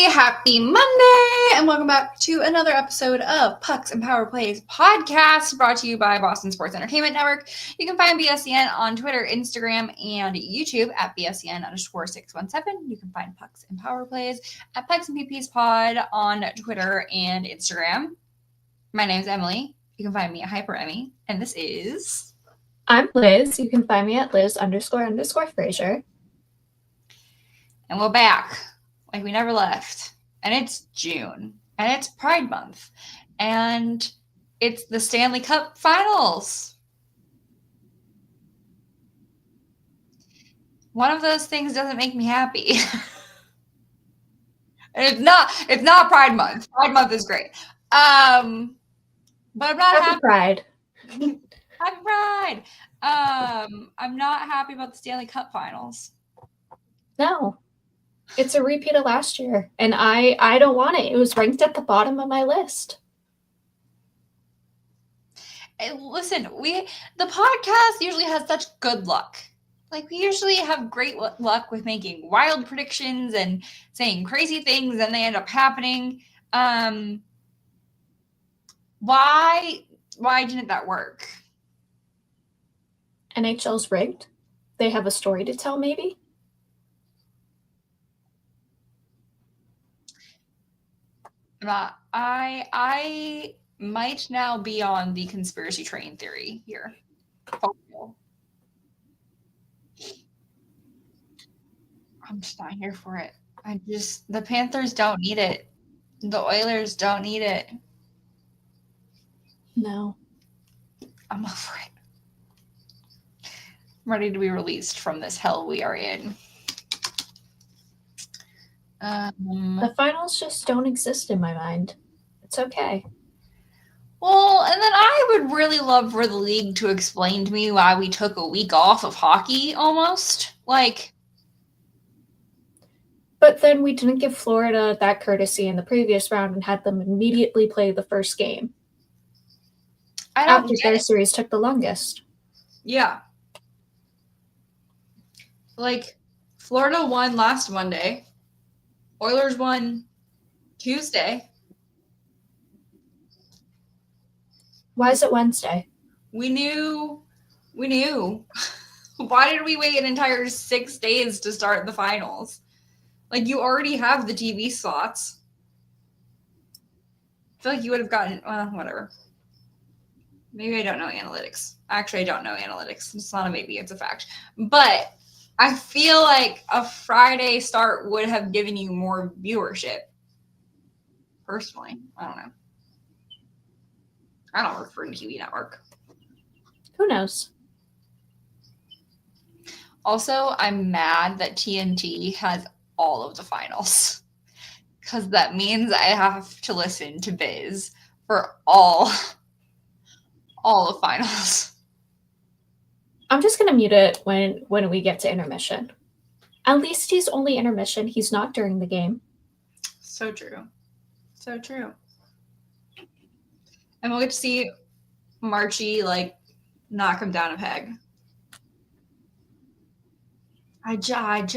Happy Monday, and welcome back to another episode of Pucks and Power Plays podcast, brought to you by Boston Sports Entertainment Network. You can find BSEN on Twitter, Instagram, and YouTube at BSEN_617. You can find Pucks and Power Plays at Pucks and PPs Pod on Twitter and Instagram. My name's Emily. You can find me at Hyper Emmy, and this is... I'm Liz. You can find me at Liz__Fraser. And we're back. Like we never left. And it's June. And it's Pride Month. And it's the Stanley Cup Finals. One of those things doesn't make me happy. And it's not Pride Month. Pride Month is great. But I'm not happy. Pride. Happy Pride. I'm not happy about the Stanley Cup Finals. No. It's a repeat of last year, and I don't want it. It was ranked at the bottom of my list. And listen, the podcast usually has such good luck. Like, we usually have great luck with making wild predictions and saying crazy things, and they end up happening. Why didn't that work? NHL's rigged. They have a story to tell, maybe? I might now be on the conspiracy train theory here. I'm just not here for it. The Panthers don't need it. The Oilers don't need it. No. I'm over it. I'm ready to be released from this hell we are in. The finals just don't exist in my mind. It's okay. Well, and then I would really love for the league to explain to me why we took a week off of hockey almost. Like, but then we didn't give Florida that courtesy in the previous round and had them immediately play the first game. After their series took the longest. Yeah. Like, Florida won last Monday. Oilers won Tuesday. Why is it Wednesday? We knew. Why did we wait an entire 6 days to start the finals? Like, you already have the TV slots. I feel like you would have gotten, well, whatever. Maybe I don't know analytics. Actually, I don't know analytics. It's not a maybe, it's a fact. But I feel like a Friday start would have given you more viewership. Personally, I don't know. I don't work for a TV network. Who knows? Also, I'm mad that TNT has all of the finals. Because that means I have to listen to Biz for all the finals. I'm just going to mute it when we get to intermission. At least he's only intermission. He's not during the game. So true. So true. And we'll get to see Marchie, like, knock him down a peg. I can't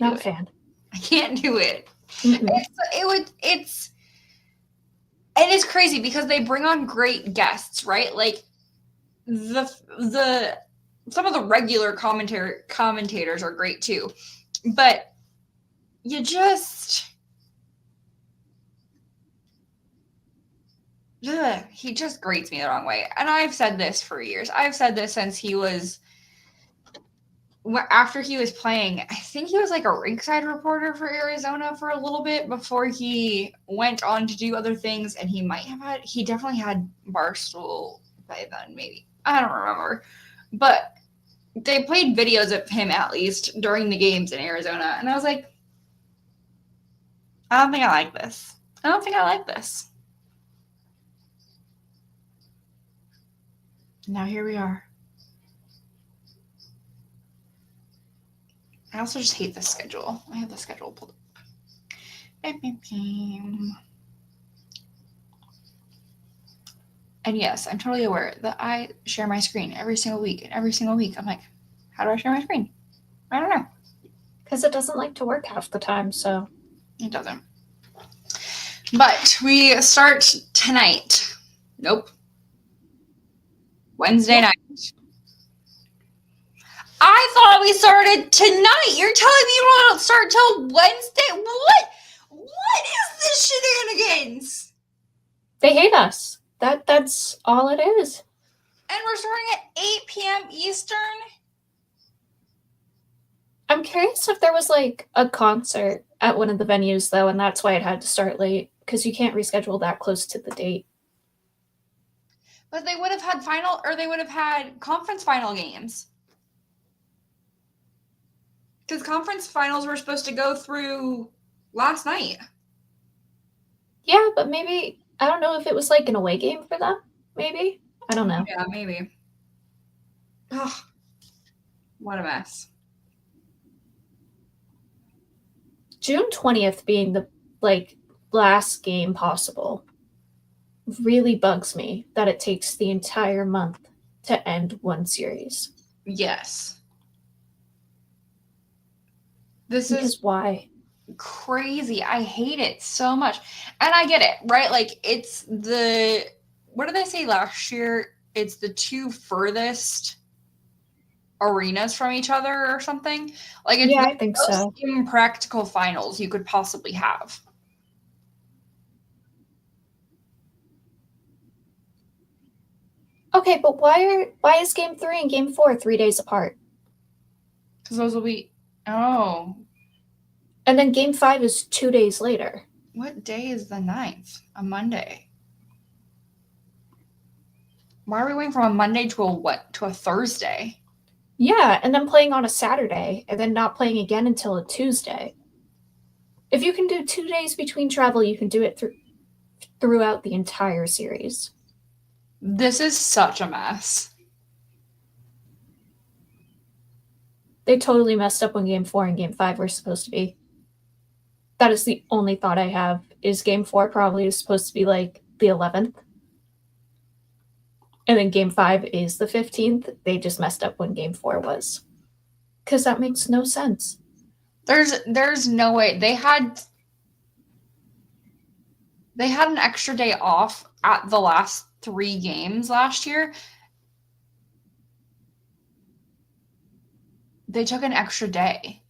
Not a fan. I can't do it. Mm-mm. And it's crazy because they bring on great guests, right? Like some of the regular commentators are great too, but he just grates me the wrong way. And I've said this for years. I've said this since after he was playing. I think he was like a rinkside reporter for Arizona for a little bit before he went on to do other things. And he definitely had Barstool by then, maybe. I don't remember. But they played videos of him at least during the games in Arizona. And I was like, I don't think I like this. Now here we are. I also just hate the schedule. I have the schedule pulled up. And yes, I'm totally aware that I share my screen every single week. And every single week, I'm like, how do I share my screen? I don't know. Because it doesn't like to work half the time, so. It doesn't. But we start tonight. Nope. Wednesday night. I thought we started tonight. You're telling me we don't start till Wednesday? What is this shenanigans? They hate us. That's all it is. And we're starting at 8 p.m. Eastern? I'm curious if there was like a concert at one of the venues, though, and that's why it had to start late, because you can't reschedule that close to the date. But they would have had conference final games. Because conference finals were supposed to go through last night. Yeah, but maybe, I don't know if it was like an away game for them, maybe? I don't know. Yeah, maybe. Ugh. What a mess. June 20th being the, last game possible really bugs me that it takes the entire month to end one series. Yes. This is why? Crazy. I hate it so much. And I get it, right? Like, it's what did they say last year? It's the two furthest arenas from each other or something. Like, it's I think so. Impractical finals you could possibly have. Okay, but why is game 3 and game 4 3 days apart? Because those will be and then game 5 is 2 days later. What day is the 9th? A Monday. Why are we waiting from a Monday to a Thursday? Yeah, and then playing on a Saturday, and then not playing again until a Tuesday. If you can do 2 days between travel, you can do it throughout the entire series. This is such a mess. They totally messed up when game 4 and game 5 were supposed to be. That is the only thought I have, is game 4 probably is supposed to be like the 11th. And then game 5 is the 15th. They just messed up when game 4 was. Because that makes no sense. There's no way. They had an extra day off at the last 3 games last year. They took an extra day.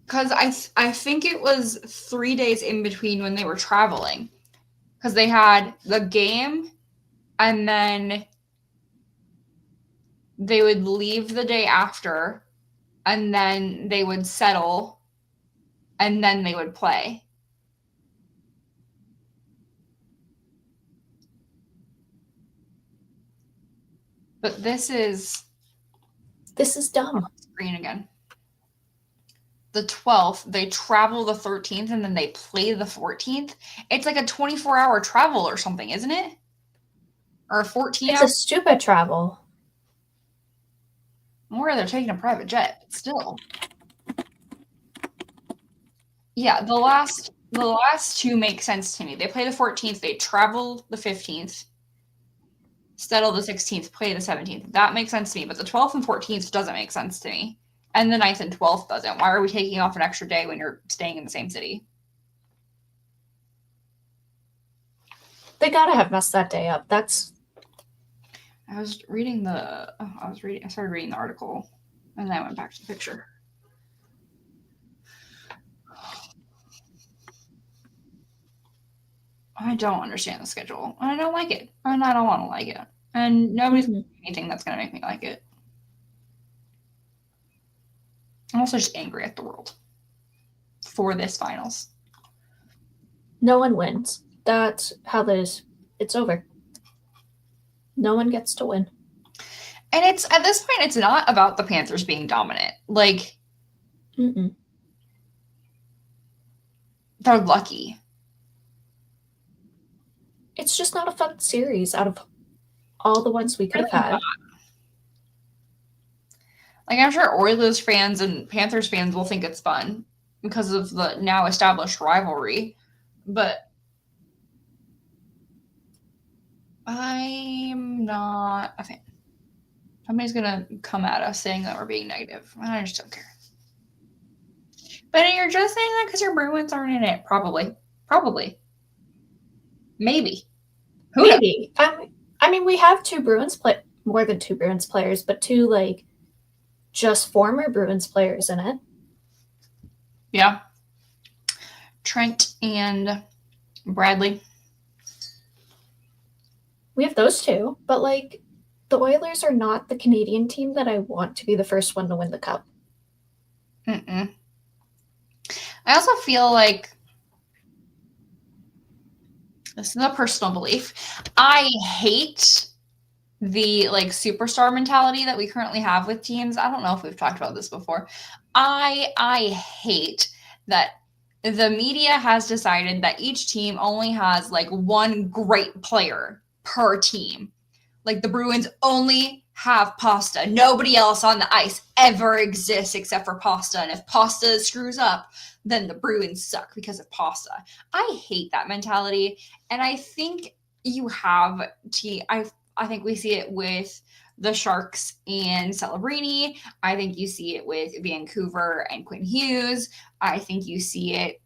Because I think it was 3 days in between when they were traveling. Because they had the game, and then they would leave the day after, and then they would settle, and then they would play. But this is dumb. Screen again. The 12th, they travel the 13th, and then they play the 14th. It's like a 24-hour travel or something, isn't it? Or a 14-hour? It's a stupid travel. Or they're taking a private jet, but still. Yeah, the last 2 make sense to me. They play the 14th, they travel the 15th, settle the 16th, play the 17th. That makes sense to me, but the 12th and 14th doesn't make sense to me. And the 9th and 12th doesn't. Why are we taking off an extra day when you're staying in the same city? They gotta have messed that day up. I started reading the article, and then I went back to the picture. I don't understand the schedule. I don't like it. And I don't want to like it. And nobody's doing anything that's going to make me like it. I'm also just angry at the world for this finals. No one wins. That's how this. It's over. No one gets to win. And it's at this point, it's not about the Panthers being dominant. Like, they're lucky. It's just not a fun series out of all the ones we could have had. Like, I'm sure Oilers fans and Panthers fans will think it's fun because of the now established rivalry, but I'm not a fan. Somebody's gonna come at us saying that we're being negative. I just don't care. But you're just saying that because your Bruins aren't in it. Probably. Maybe. Who knows? Maybe. I mean, we have more than two Bruins players, but two, like, just former Bruins players in it. Yeah. Trent and Bradley. We have those two, but, like, the Oilers are not the Canadian team that I want to be the first one to win the Cup. I also feel like, this is a personal belief, I hate the like superstar mentality that we currently have with teams. I don't know if we've talked about this before. I hate that the media has decided that each team only has like one great player per team. Like the Bruins only have Pasta. Nobody else on the ice ever exists except for Pasta. And if Pasta screws up, then the Bruins suck because of Pasta. I hate that mentality. And I think you have I think we see it with the Sharks and Celebrini. I think you see it with Vancouver and Quinn Hughes. I think you see it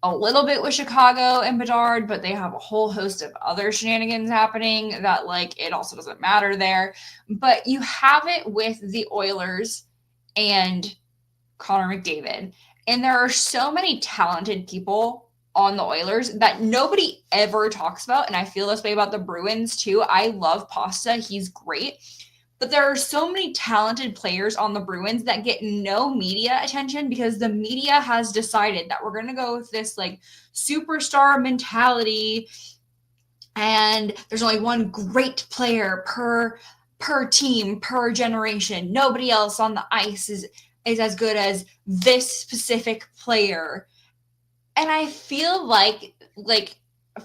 a little bit with Chicago and Bedard, but they have a whole host of other shenanigans happening that, like, it also doesn't matter there. But you have it with the Oilers and Connor McDavid. And there are so many talented people on the Oilers that nobody ever talks about. And I feel this way about the Bruins too. I love Pasta. He's great. But there are so many talented players on the Bruins that get no media attention because the media has decided that we're going to go with this like superstar mentality. And there's only one great player per team, per generation. Nobody else on the ice is as good as this specific player. And I feel like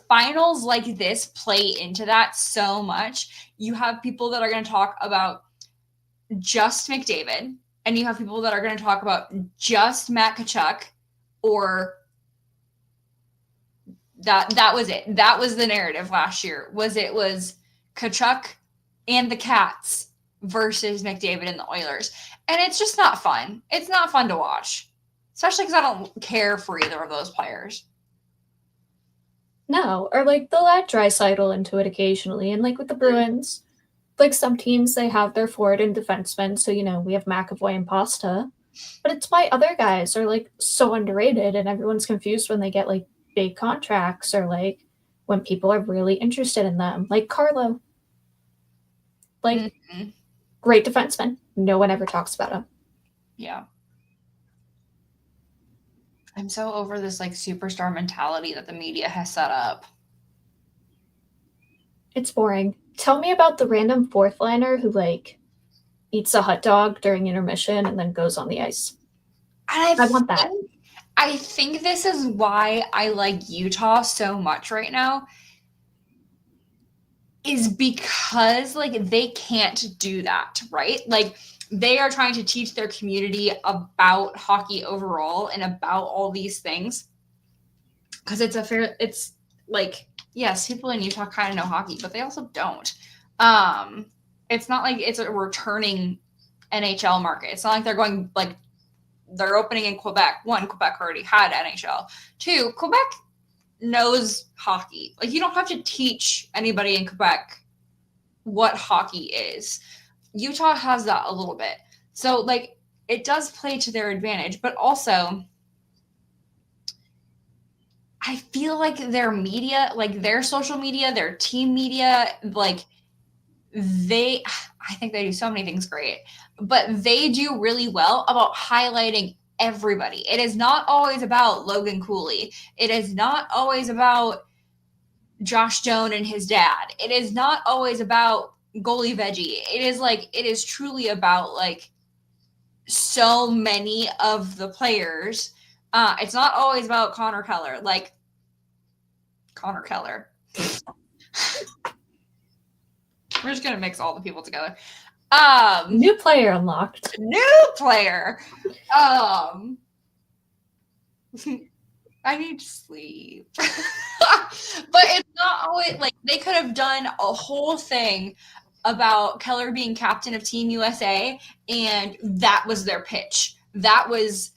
finals like this play into that so much. You have people that are going to talk about just McDavid, and you have people that are going to talk about just Matt Tkachuk, or that was it. That was the narrative last year. Was Tkachuk and the Cats versus McDavid and the Oilers. And it's just not fun. It's not fun to watch, especially because I don't care for either of those players. No, or like they'll add Draisaitl into it occasionally. And like with the Bruins, like some teams, they have their forward and defensemen. So, we have McAvoy and Pasta. But it's why other guys are like so underrated and everyone's confused when they get like big contracts or like when people are really interested in them. Like Carlo. Like, great defenseman. No one ever talks about him. Yeah. I'm so over this like superstar mentality that the media has set up. It's boring. Tell me about the random fourth liner who like eats a hot dog during intermission and then goes on the ice. I want that. I think this is why I like Utah so much right now. Is because like they can't do that, right? Like they are trying to teach their community about hockey overall and about all these things. Because it's like, yes, people in Utah kind of know hockey, but they also don't. It's not like it's a returning NHL market. It's not like they're going like they're opening in Quebec. One, Quebec already had NHL. Two, Quebec knows hockey. Like you don't have to teach anybody in Quebec what hockey is. Utah has that a little bit. So like it does play to their advantage, but also I feel like their media, like their social media, their team media, like I think they do so many things great, but they do really well about highlighting everybody. It is not always about Logan Cooley. It is not always about Josh Doan and his dad. It is not always about goalie veggie. It is truly about like so many of the players. It's not always about Connor Keller. Like Connor Keller. We're just gonna mix all the people together. New player unlocked. New player. I need to sleep. But it's not always like they could have done a whole thing about Keller being captain of Team USA, and that was their pitch. That was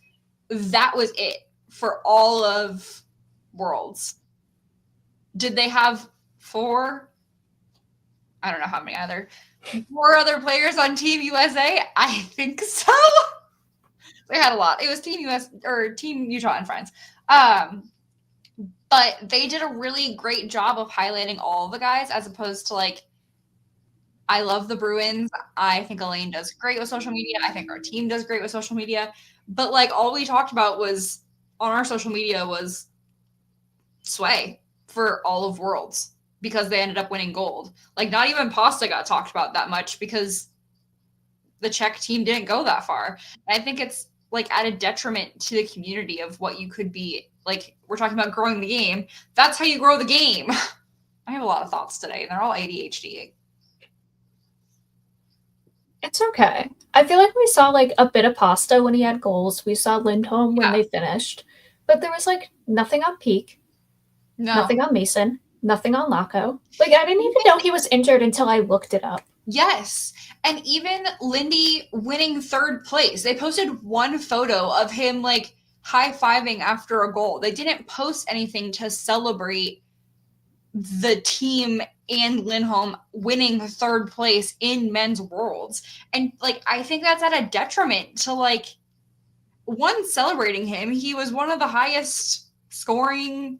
it for all of Worlds. Did they have 4 other players on Team USA? I think so. They had a lot. It was Team US or Team Utah and Friends. But they did a really great job of highlighting all the guys, as opposed to like, I love the Bruins. I think Elaine does great with social media. I think our team does great with social media. But like, all we talked about was on our social media was Sway for all of Worlds, because they ended up winning gold. Like, not even Pasta got talked about that much because the Czech team didn't go that far. And I think it's like at a detriment to the community of what you could be. Like, we're talking about growing the game. That's how you grow the game. I have a lot of thoughts today, and they're all ADHD. It's okay. I feel like we saw like a bit of Pasta when he had goals. We saw Lindholm when they finished. But there was like nothing on Peak. No. Nothing on Mason. Nothing on Laco. Like, I didn't even know he was injured until I looked it up. Yes. And even Lindy winning 3rd place. They posted one photo of him like high-fiving after a goal. They didn't post anything to celebrate the team and Lindholm winning 3rd place in men's Worlds. And like, I think that's at a detriment to like, one, celebrating him. He was one of the highest scoring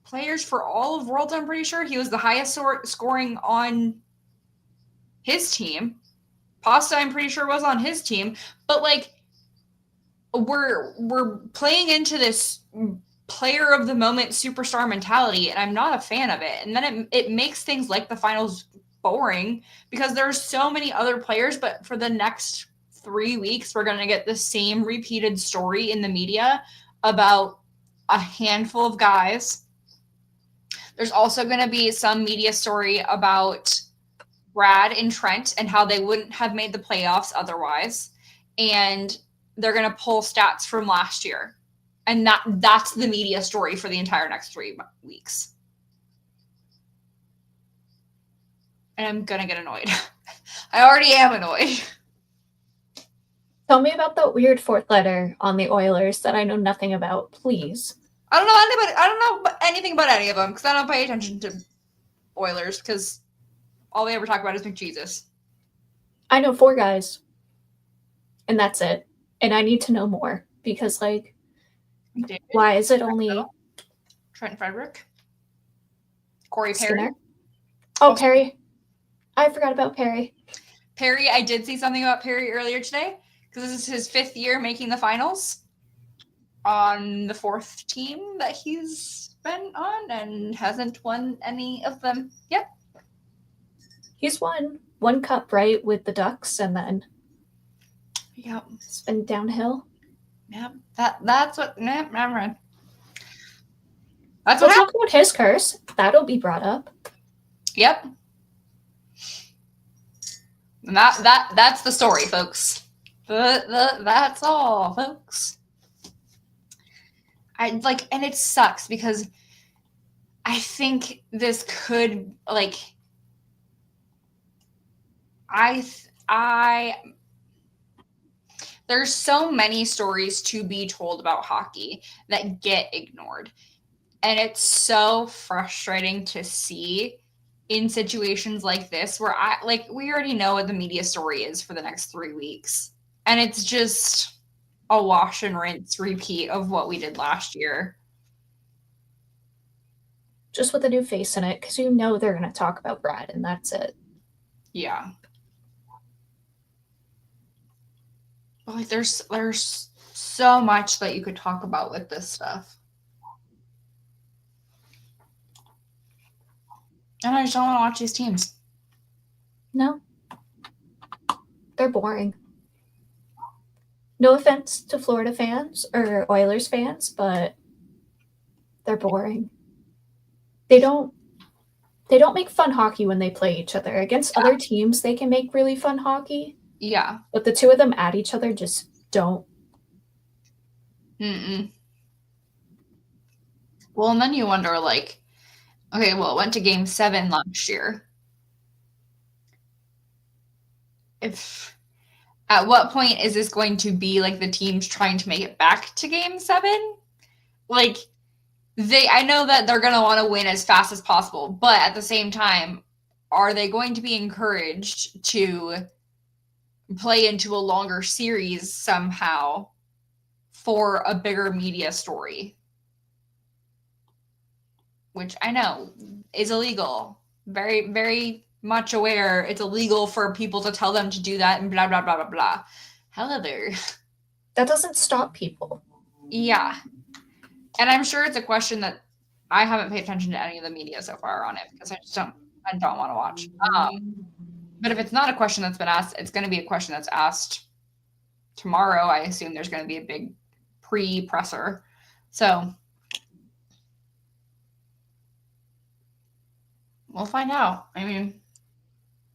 players for all of Worlds, I'm pretty sure. He was the highest scoring on his team. Pasta, I'm pretty sure, was on his team. But like, we're playing into this player of the moment superstar mentality, and I'm not a fan of it. And then it makes things like the finals boring, because there's so many other players, but for the next 3 weeks we're going to get the same repeated story in the media about a handful of guys. There's also going to be some media story about Brad and Trent and how they wouldn't have made the playoffs otherwise. And they're going to pull stats from last year. And that's the media story for the entire next 3 weeks. And I'm going to get annoyed. I already am annoyed. Tell me about the weird 4th letter on the Oilers that I know nothing about, please. I don't know anything about any of them, because I don't pay attention to Oilers, because all they ever talk about is McJesus. I know 4 guys. And that's it. And I need to know more, because like, David, why is it only Trent Frederick? Corey Perry? Skinner? Oh, Perry. I forgot about Perry. Perry, I did see something about Perry earlier today, because this is his 5th year making the finals on the 4th team that he's been on, and hasn't won any of them yet. He's won 1 cup, right, with the Ducks, and then it's been downhill. Yep, that's what. Never mind. We'll talk about his curse. That'll be brought up. Yep. And that's the story, folks. That's all, folks. And it sucks, because I think this could there's so many stories to be told about hockey that get ignored. And it's so frustrating to see in situations like this, where we already know what the media story is for the next 3 weeks. And it's just a wash and rinse repeat of what we did last year. Just with a new face in it, because you know they're going to talk about Brad, and that's it. Yeah. But there's so much that you could talk about with this stuff. And I just don't want to watch these teams. No. They're boring. No offense to Florida fans or Oilers fans, but they're boring. They don't make fun hockey when they play each other. Against other teams, they can make really fun hockey. Yeah. But the two of them at each other just don't. Mm-mm. Well, and then you wonder, okay, well, it went to Game 7 last year. At what point is this going to be like the teams trying to make it back to Game 7? Like, I know that they're going to want to win as fast as possible, but at the same time, are they going to be encouraged to play into a longer series somehow for a bigger media story? Which I know is illegal. Very, very much aware it's illegal for people to tell them to do that and blah, blah, blah, blah, blah. However, that doesn't stop people. Yeah. And I'm sure it's a question that I haven't paid attention to any of the media so far on it because I don't want to watch. But if it's not a question that's been asked, it's going to be a question that's asked tomorrow. I assume there's going to be a big pre-presser. So we'll find out. I mean,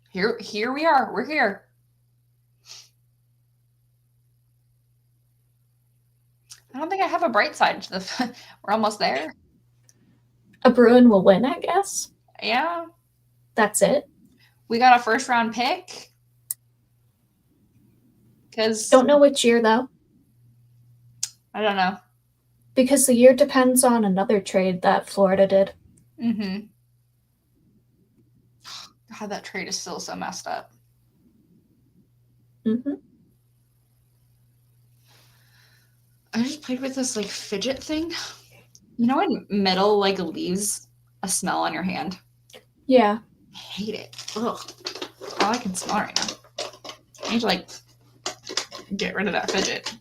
here we are. We're here. I don't think I have a bright side to the. We're almost there. A Bruin will win, I guess. Yeah. That's it. We got a first round pick. Because don't know which year though. I don't know. Because the year depends on another trade that Florida did. Mm-hmm. God, that trade is still so messed up. Mm-hmm. I just played with this like fidget thing. You know when metal like leaves a smell on your hand? Yeah. I hate it. Ugh. All I can smell right now. I need to like get rid of that fidget.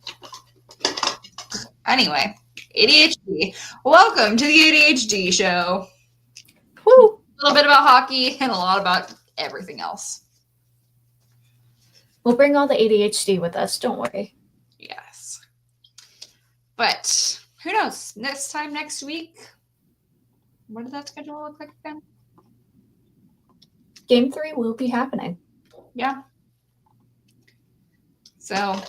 Anyway, ADHD. Welcome to the ADHD show. Woo! A little bit about hockey and a lot about everything else. We'll bring all the ADHD with us, don't worry. Yes. But who knows? Next week, what did that schedule look like again? Game 3 will be happening. Yeah. So,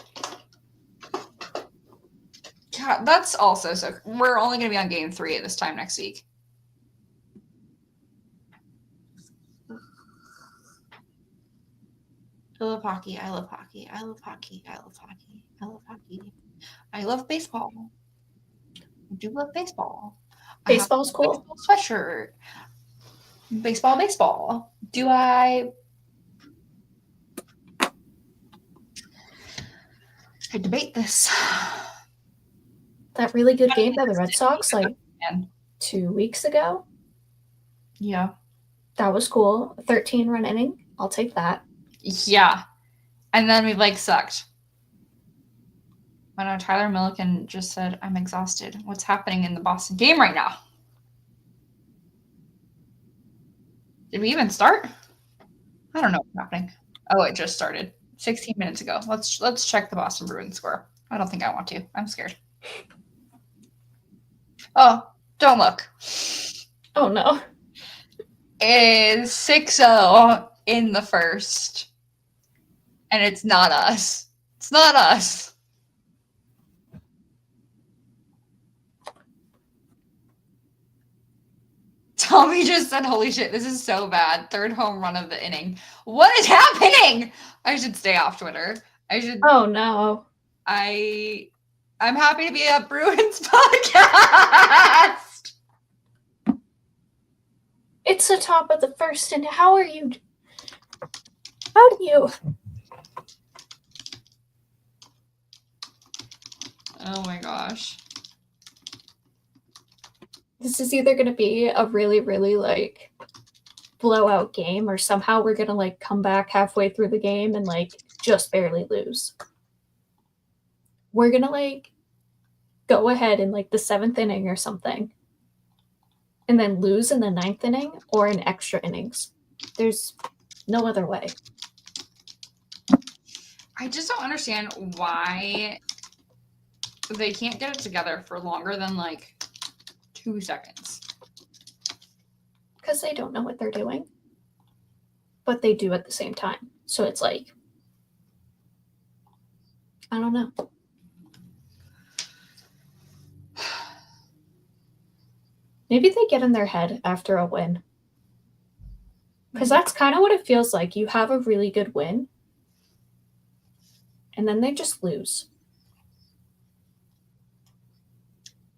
God, that's also so. We're only going to be on Game 3 at this time next week. I love hockey. I love hockey. I love hockey. I love hockey. I love hockey. I love baseball. I do love baseball. Baseball's cool. Baseball sweatshirt. Baseball. Do I debate this? That really good game by the Red Sox, like 2 weeks ago. Yeah. That was cool. 13-run inning. I'll take that. Yeah. And then we like sucked. I know Tyler Milliken just said, I'm exhausted. What's happening in the Boston game right now? Did we even start? I don't know what's happening. Oh, it just started 16 minutes ago. Let's check the Boston Bruins score. I don't think I want to. I'm scared. Oh, don't look. Oh, no. It is 6-0 in the first. And it's not us. It's not us. Tommy just said, holy shit, this is so bad. Third home run of the inning. What is happening? I should stay off Twitter. Oh, no. I'm happy to be a Bruins podcast. It's the top of the first, and how do you? Oh my gosh. This is either going to be a really, really, like, blowout game, or somehow we're going to, like, come back halfway through the game and, like, just barely lose. We're going to, like, go ahead in, like, the 7th inning or something, and then lose in the 9th inning or in extra innings. There's no other way. I just don't understand why they can't get it together for longer than, like, 2 seconds. Because they don't know what they're doing. But they do at the same time. So it's like, I don't know. Maybe they get in their head after a win. Because that's kind of what it feels like. You have a really good win, and then they just lose.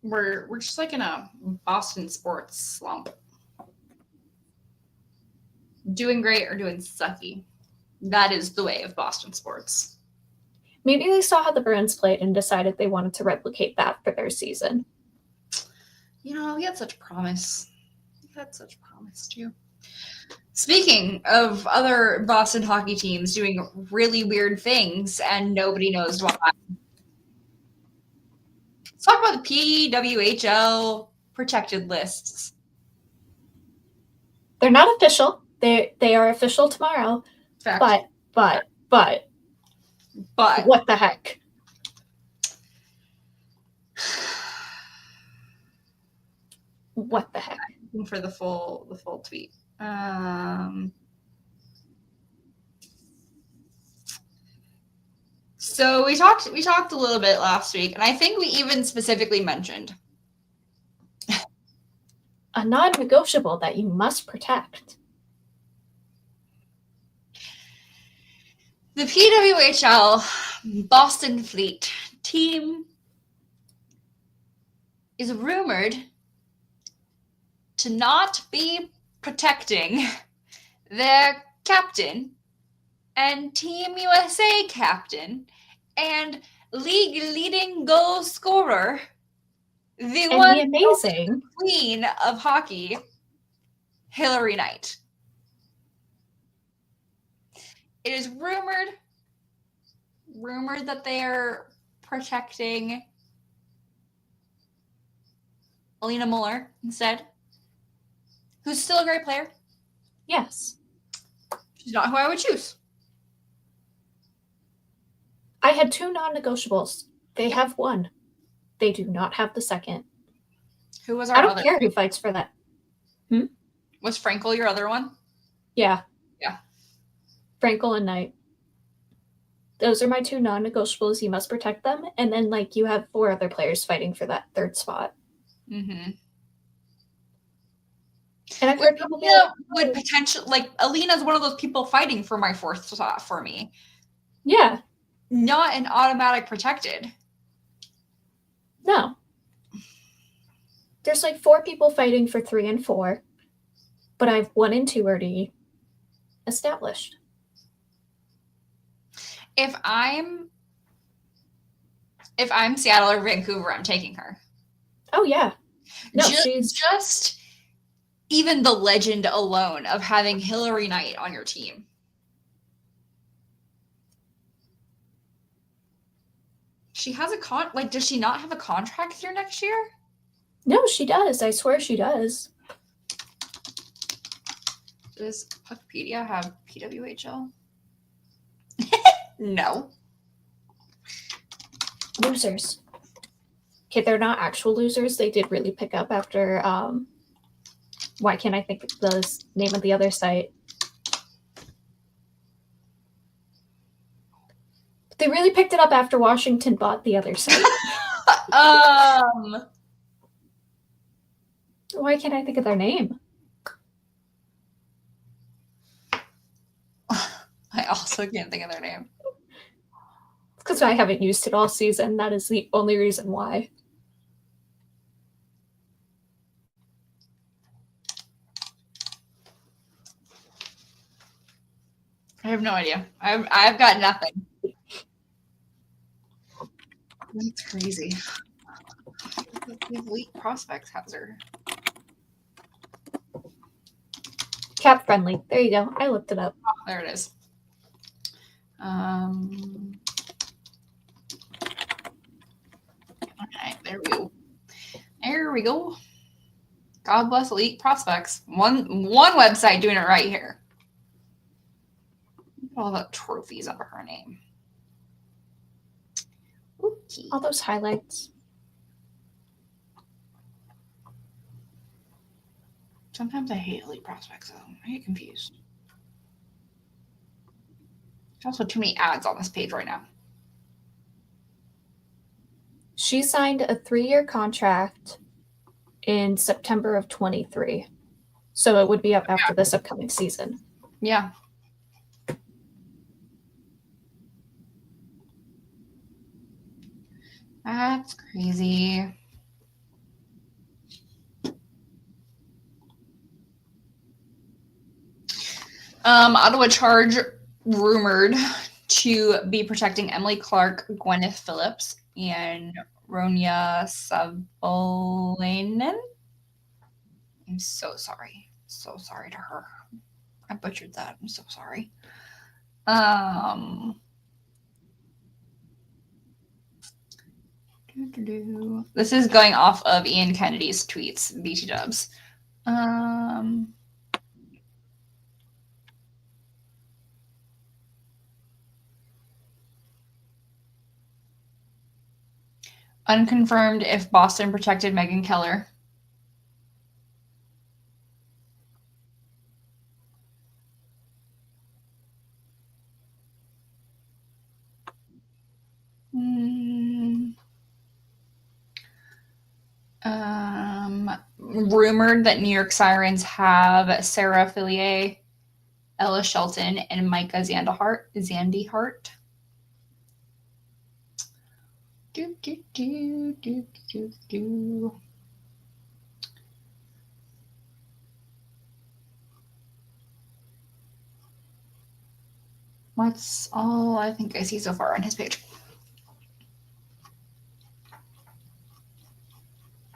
We're just like in a Boston sports slump. Doing great or doing sucky. That is the way of Boston sports. Maybe they saw how the Bruins played and decided they wanted to replicate that for their season. You know, we had such promise. We had such promise, too. Speaking of other Boston hockey teams doing really weird things and nobody knows why. Let's talk about the PWHL protected lists. They're not official. They are official tomorrow. Fact. But what the heck? What the heck? For the full tweet. So we talked a little bit last week, and I think we even specifically mentioned a non-negotiable that you must protect. The PWHL Boston Fleet team is rumored to not be protecting their captain and Team USA captain and league leading goal scorer, the amazing queen of hockey, Hillary Knight. It is rumored that they are protecting Alina Muller instead, who's still a great player. Yes. She's not who I would choose. I had 2 non-negotiables. They have 1. They do not have the second. Who was our other? I don't care who fights for that. Was Frankel your other one? Yeah. Yeah. Frankel and Knight. Those are my 2 non-negotiables. You must protect them. And then, you have 4 other players fighting for that 3rd spot. Mm-hmm. And I've heard people would potentially, Alina's one of those people fighting for my 4th spot for me. Yeah. Not an automatic protected. No. There's 4 people fighting for 3 and 4, but I have 1 and 2 already established. If I'm Seattle or Vancouver, I'm taking her. Oh yeah. No, she's just even the legend alone of having Hillary Knight on your team. She has does she not have a contract here next year? No, she does. I swear she does. Does Puckpedia have PWHL? No. Losers. Okay, they're not actual losers. They did really pick up after, why can't I think of the name of the other site? They really picked it up after Washington bought the other site. Why can't I think of their name? I also can't think of their name. It's because I haven't used it all season. That is the only reason why. I have no idea. I've got nothing. That's crazy. The elite prospects hazard. Cap friendly. There you go. I looked it up. Oh, there it is. Okay, there we go. There we go. God bless elite prospects. One website doing it right here. All the trophies under her name. Okay. All those highlights. Sometimes I hate elite prospects, though. I get confused. There's also too many ads on this page right now. She signed a 3-year contract in September of 23. So it would be up after this upcoming season. Yeah. That's crazy. Ottawa Charge rumored to be protecting Emily Clark, Gwyneth Phillips, and Ronya Savolainen. I'm so sorry. So sorry to her. I butchered that. I'm so sorry. This is going off of Ian Kennedy's tweets, BT dubs. Unconfirmed if Boston protected Megan Keller. Rumored that New York Sirens have Sarah Fillier, Ella Shelton, and Micah Zandyhart. What's all I think I see so far on his page?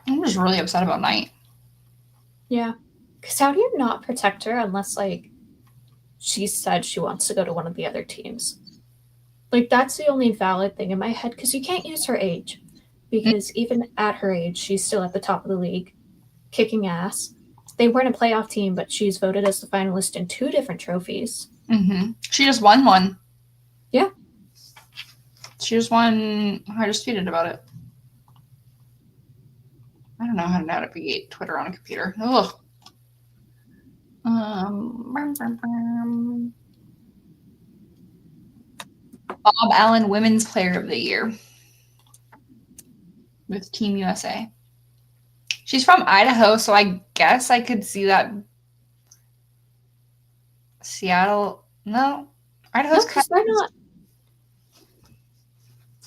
I'm just really upset about Knight. Yeah. Because how do you not protect her unless, like, she said she wants to go to one of the other teams? Like, that's the only valid thing in my head, because you can't use her age. Because even at her age, she's still at the top of the league, kicking ass. They weren't a playoff team, but she's voted as the finalist in 2 different trophies. Mm-hmm. She just won one. Yeah. She just won. I just tweeted about it. I don't know how to navigate Twitter on a computer. Ugh. Bob Allen Women's Player of the Year with Team USA. She's from Idaho, so I guess I could see that. Seattle? No. Idaho's No, they're not.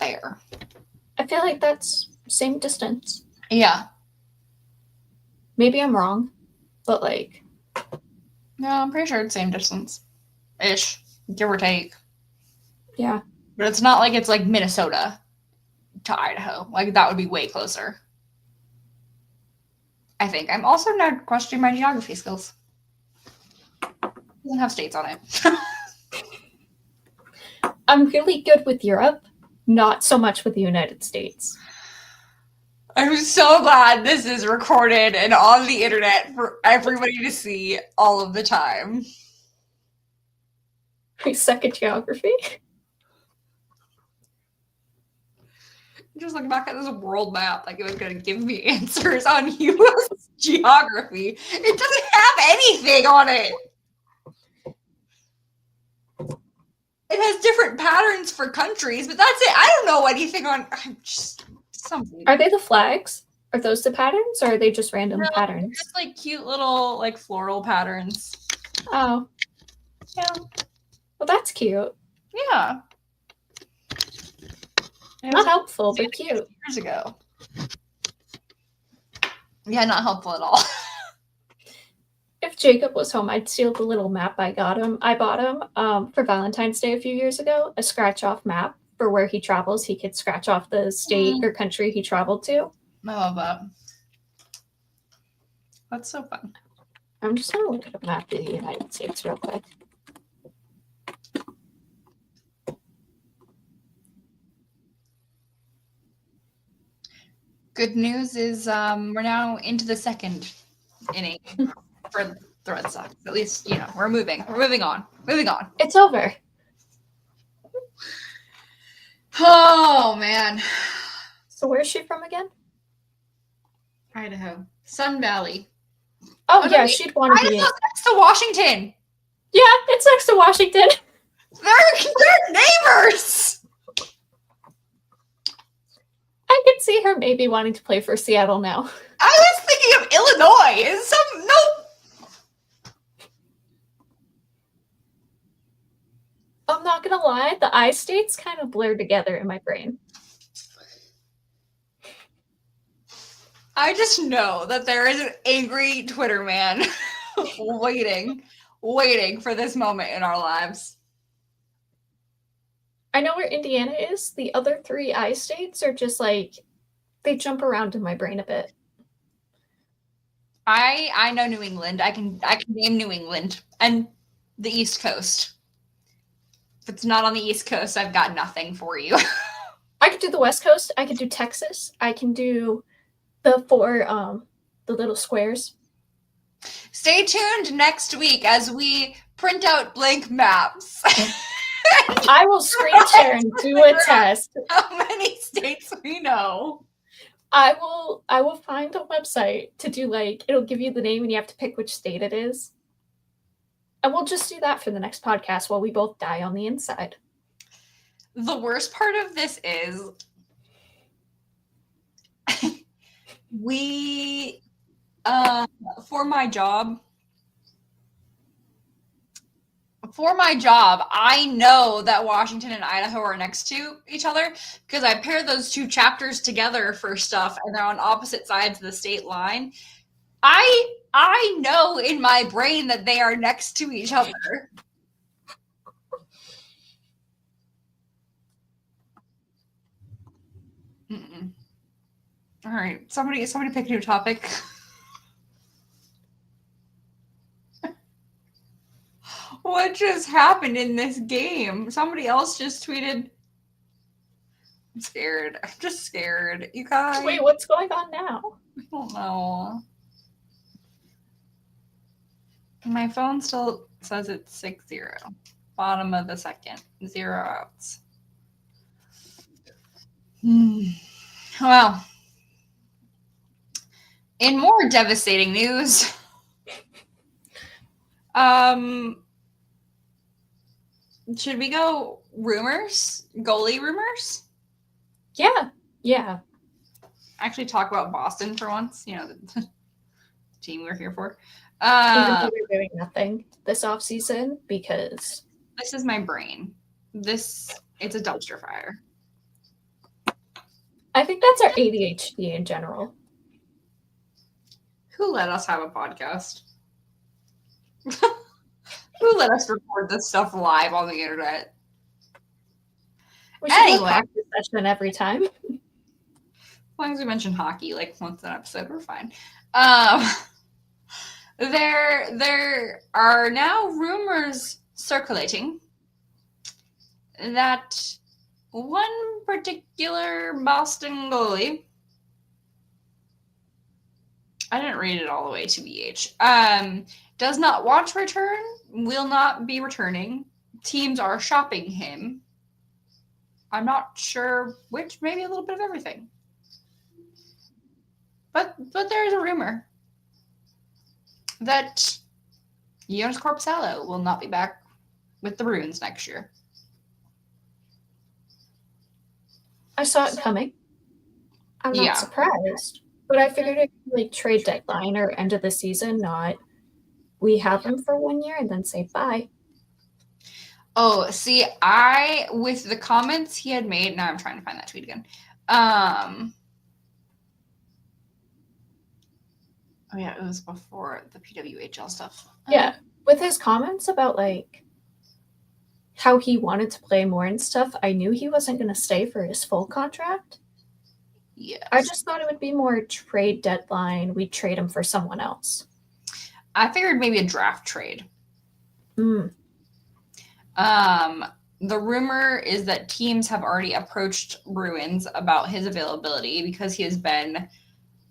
There. I feel like that's same distance. Yeah. Maybe I'm wrong, but like. No, I'm pretty sure it's same distance. Ish. Give or take. Yeah. But it's not like it's like Minnesota to Idaho. Like that would be way closer. I think. I'm also not questioning my geography skills. Doesn't have states on it. I'm really good with Europe, not so much with the United States. I'm so glad this is recorded and on the internet for everybody to see all of the time. I suck at geography. Just looking back at this world map, like it was going to give me answers on U.S. geography. It doesn't have anything on it. It has different patterns for countries, but that's it. I don't know anything on. I'm just something. Are they the flags? Are those the patterns, or are they just random patterns? Just like cute little like floral patterns. Oh. Yeah. Well, that's cute. Yeah. Not helpful, but cute. Years ago. Yeah, not helpful at all. If Jacob was home, I'd steal the little map I bought him for Valentine's Day a few years ago, a scratch-off map for where he travels. He could scratch off the state or country he traveled to. I love that. That's so fun. I'm just going to look at a map of the United States real quick. Good news is we're now into the second inning for the Red Sox. At least, you know, we're moving. We're moving on. Moving on. It's over. Oh, man. So where's she from again? Idaho. Sun Valley. Oh, yeah, she'd want to be Idaho's next to Washington. Yeah, it's next to Washington. They're neighbors. I could see her maybe wanting to play for Seattle now. I was thinking of Illinois. I'm not gonna lie, the I states kind of blur together in my brain. I just know that there is an angry Twitter man waiting for this moment in our lives. I know where Indiana is. The other 3 I states are just like, they jump around in my brain a bit. I know New England. I can name New England and the East Coast. If it's not on the East Coast, I've got nothing for you. I could do the West Coast. I could do Texas. I can do the 4 the little squares. Stay tuned next week as we print out blank maps. I will screen share and do a test. How many states we know? I will find a website to do, like, it'll give you the name and you have to pick which state it is. And we'll just do that for the next podcast while we both die on the inside. The worst part of this is we for my job, I know that Washington and Idaho are next to each other because I paired those 2 chapters together for stuff, and they're on opposite sides of the state line. I know in my brain that they are next to each other. Mm-mm. All right, somebody pick a new topic. What just happened in this game? Somebody else just tweeted. I'm scared. I'm just scared. You guys. Wait, what's going on now? I don't know. My phone still says it's 6-0. Bottom of the second. 0 outs. Well, in more devastating news, should we go rumors? Goalie rumors? Yeah. Actually talk about Boston for once. You know, the team we're here for. Even though we're doing nothing this offseason because... This is my brain. It's a dumpster fire. I think that's our ADHD in general. Who let us have a podcast? Who let us record this stuff live on the internet? We should do a practice session every time. As long as we mention hockey like once an episode, we're fine. There are now rumors circulating that one particular Boston goalie, I didn't read it all the way to BH, does not want to return, will not be returning. Teams are shopping him. I'm not sure which, maybe a little bit of everything. But there's a rumor that Jonas Korpisalo will not be back with the Bruins next year. I saw it coming. I'm not surprised. But I figured it would be like trade deadline or end of the season, not we have him for 1 year and then say bye. Oh, see, with the comments he had made, now I'm trying to find that tweet again. Oh yeah, it was before the PWHL stuff. Yeah, with his comments about like how he wanted to play more and stuff, I knew he wasn't going to stay for his full contract. Yeah. I just thought it would be more trade deadline. We'd trade him for someone else. I figured maybe a draft trade. Mm. The rumor is that teams have already approached Bruins about his availability because he has been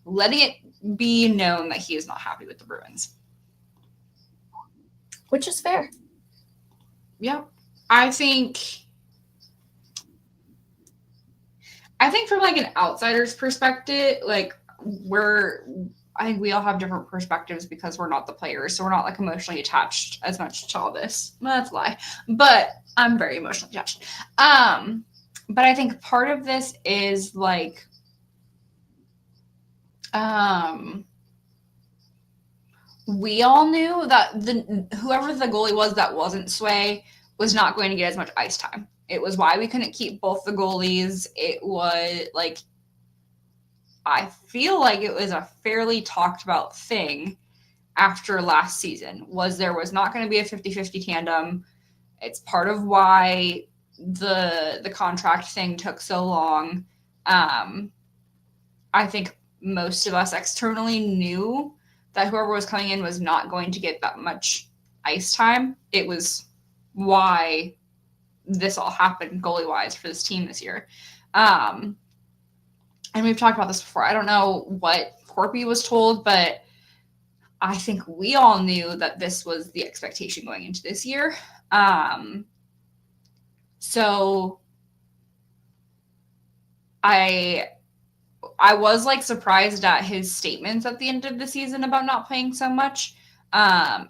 letting it be known that he is not happy with the Bruins. Which is fair. Yeah. I think from like an outsider's perspective, like I think we all have different perspectives because we're not the players, so we're not like emotionally attached as much to all this. Well, that's a lie, but I'm very emotionally attached. But I think part of this is like, we all knew that whoever the goalie was that wasn't Sway was not going to get as much ice time. It was why we couldn't keep both the goalies. It was like I feel like it was a fairly talked about thing after last season, was there was not going to be a 50-50 tandem. It's part of why the contract thing took so long. I think most of us externally knew that whoever was coming in was not going to get that much ice time. It was why this all happened goalie-wise for this team this year. And we've talked about this before. I don't know what Corpy was told, but I think we all knew that this was the expectation going into this year. So I was like surprised at his statements at the end of the season about not playing so much. I'm